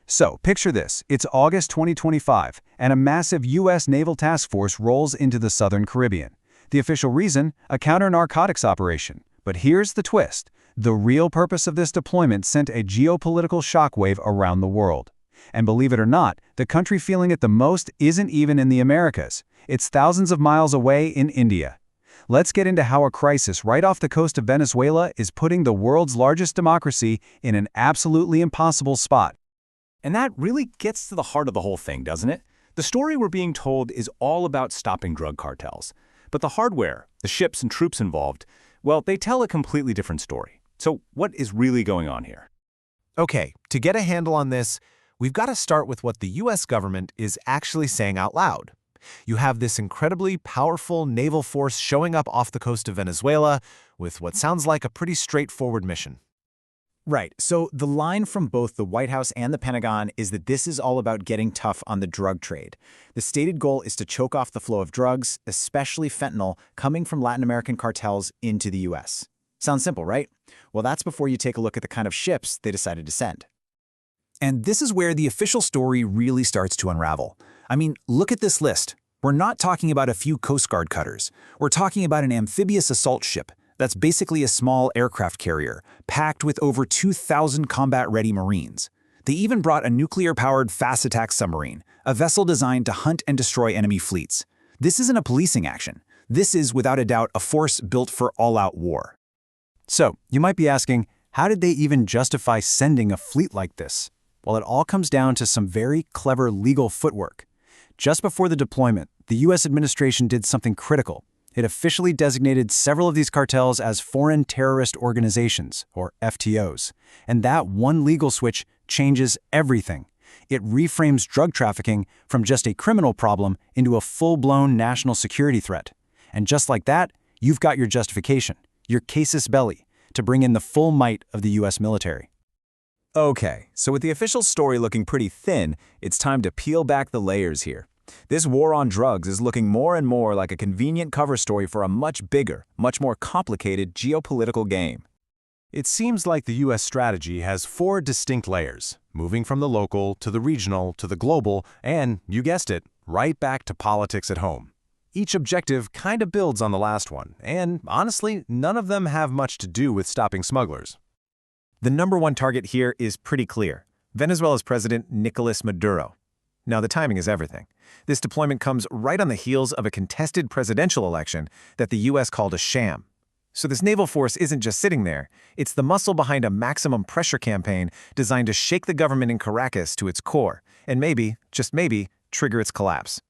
So, picture this. It's August 2025, and a massive U.S. naval task force rolls into the southern Caribbean. The official reason? A counter-narcotics operation. But here's the twist. The real purpose of this deployment sent a geopolitical shockwave around the world. And believe it or not, the country feeling it the most isn't even in the Americas. It's thousands of miles away in India. Let's get into how a crisis right off the coast of Venezuela is putting the world's largest democracy in an absolutely impossible spot. And that really gets to the heart of the whole thing, doesn't it? The story we're being told is all about stopping drug cartels. But the hardware, the ships and troops involved, well, they tell a completely different story. So what is really going on here? Okay, to get a handle on this, we've got to start with what the US government is actually saying out loud. You have this incredibly powerful naval force showing up off the coast of Venezuela with what sounds like a pretty straightforward mission. Right. So the line from both the White House and the Pentagon is that this is all about getting tough on the drug trade. The stated goal is to choke off the flow of drugs, especially fentanyl, coming from Latin American cartels into the U.S. Sounds simple, right? Well, that's before you take a look at the kind of ships they decided to send. And this is where the official story really starts to unravel. I mean, look at this list. We're not talking about a few Coast Guard cutters. We're talking about an amphibious assault ship. That's basically a small aircraft carrier, packed with over 2,000 combat-ready Marines. They even brought a nuclear-powered fast-attack submarine, a vessel designed to hunt and destroy enemy fleets. This isn't a policing action. This is, without a doubt, a force built for all-out war. So, you might be asking, how did they even justify sending a fleet like this? Well, it all comes down to some very clever legal footwork. Just before the deployment, the U.S. administration did something critical. It officially designated several of these cartels as foreign terrorist organizations, or FTOs. And that one legal switch changes everything. It reframes drug trafficking from just a criminal problem into a full-blown national security threat. And just like that, you've got your justification, your casus belli, to bring in the full might of the U.S. military. Okay, so with the official story looking pretty thin, it's time to peel back the layers here. This war on drugs is looking more and more like a convenient cover story for a much bigger, much more complicated geopolitical game. It seems like the US strategy has 4 distinct layers, moving from the local to the regional to the global, and, you guessed it, right back to politics at home. Each objective kind of builds on the last one, and honestly, none of them have much to do with stopping smugglers. The number one target here is pretty clear: Venezuela's president, Nicolas Maduro. Now, the timing is everything. This deployment comes right on the heels of a contested presidential election that the U.S. called a sham. So this naval force isn't just sitting there. It's the muscle behind a maximum pressure campaign designed to shake the government in Caracas to its core, and maybe, just maybe, trigger its collapse.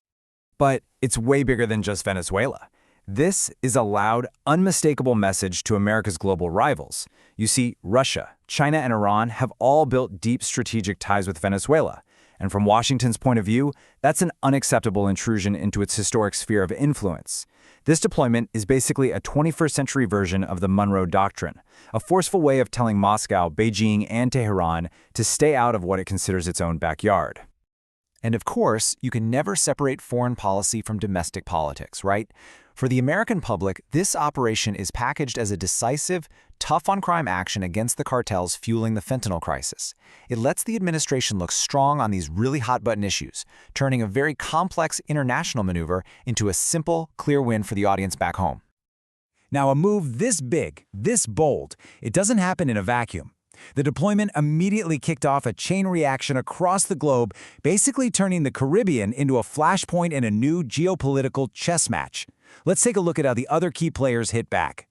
But it's way bigger than just Venezuela. This is a loud, unmistakable message to America's global rivals. You see, Russia, China, and Iran have all built deep strategic ties with Venezuela. And from Washington's point of view, that's an unacceptable intrusion into its historic sphere of influence. This deployment is basically a 21st century version of the Monroe Doctrine, a forceful way of telling Moscow, Beijing, and Tehran to stay out of what it considers its own backyard. And of course, you can never separate foreign policy from domestic politics, right? For the American public, this operation is packaged as a decisive, tough-on-crime action against the cartels fueling the fentanyl crisis. It lets the administration look strong on these really hot-button issues, turning a very complex international maneuver into a simple, clear win for the audience back home. Now, a move this big, this bold, it doesn't happen in a vacuum. The deployment immediately kicked off a chain reaction across the globe, basically turning the Caribbean into a flashpoint in a new geopolitical chess match. Let's take a look at how the other key players hit back.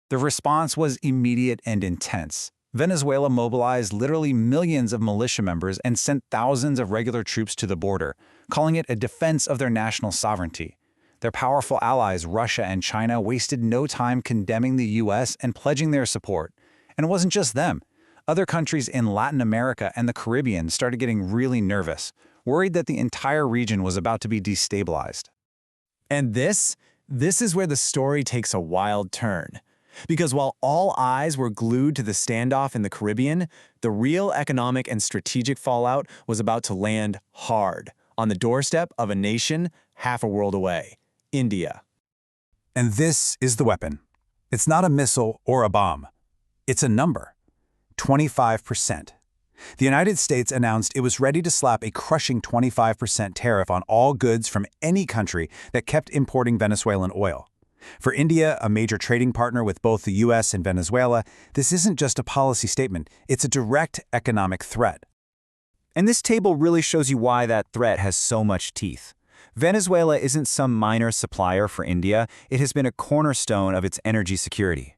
The response was immediate and intense. Venezuela mobilized literally millions of militia members and sent thousands of regular troops to the border, calling it a defense of their national sovereignty. Their powerful allies, Russia and China, wasted no time condemning the U.S. and pledging their support. And it wasn't just them. Other countries in Latin America and the Caribbean started getting really nervous, worried that the entire region was about to be destabilized. And this is where the story takes a wild turn. Because while all eyes were glued to the standoff in the Caribbean, the real economic and strategic fallout was about to land hard on the doorstep of a nation half a world away, India. And this is the weapon. It's not a missile or a bomb. It's a number. 25%. The United States announced it was ready to slap a crushing 25% tariff on all goods from any country that kept importing Venezuelan oil. For India, a major trading partner with both the US and Venezuela, this isn't just a policy statement, it's a direct economic threat. And this table really shows you why that threat has so much teeth. Venezuela isn't some minor supplier for India, it has been a cornerstone of its energy security.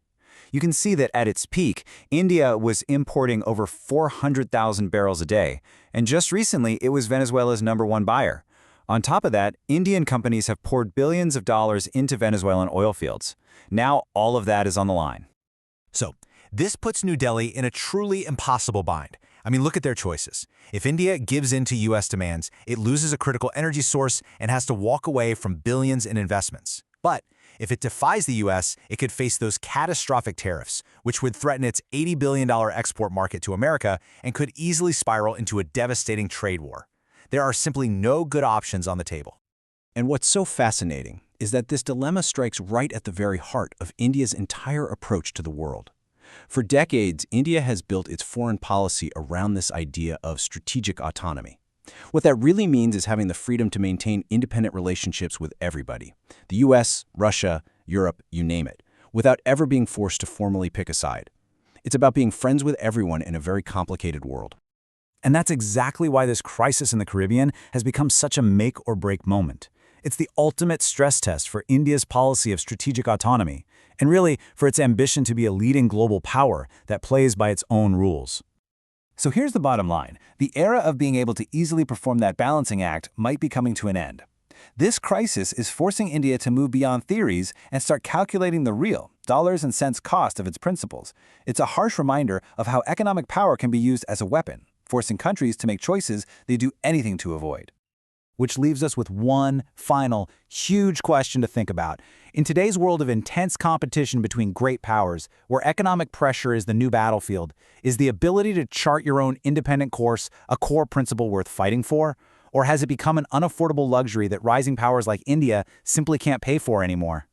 You can see that at its peak, India was importing over 400,000 barrels a day, and just recently it was Venezuela's #1 buyer. On top of that, Indian companies have poured billions of dollars into Venezuelan oil fields. Now all of that is on the line. So, this puts New Delhi in a truly impossible bind. I mean, look at their choices. If India gives in to U.S. demands, it loses a critical energy source and has to walk away from billions in investments. But if it defies the U.S., it could face those catastrophic tariffs, which would threaten its $80 billion export market to America and could easily spiral into a devastating trade war. There are simply no good options on the table. And what's so fascinating is that this dilemma strikes right at the very heart of India's entire approach to the world. For decades, India has built its foreign policy around this idea of strategic autonomy. What that really means is having the freedom to maintain independent relationships with everybody, the US, Russia, Europe, you name it, without ever being forced to formally pick a side. It's about being friends with everyone in a very complicated world. And that's exactly why this crisis in the Caribbean has become such a make-or-break moment. It's the ultimate stress test for India's policy of strategic autonomy, and really for its ambition to be a leading global power that plays by its own rules. So here's the bottom line. The era of being able to easily perform that balancing act might be coming to an end. This crisis is forcing India to move beyond theories and start calculating the real, dollars and cents cost of its principles. It's a harsh reminder of how economic power can be used as a weapon, forcing countries to make choices they do anything to avoid. Which leaves us with one final, huge question to think about. In today's world of intense competition between great powers, where economic pressure is the new battlefield, is the ability to chart your own independent course a core principle worth fighting for? Or has it become an unaffordable luxury that rising powers like India simply can't pay for anymore?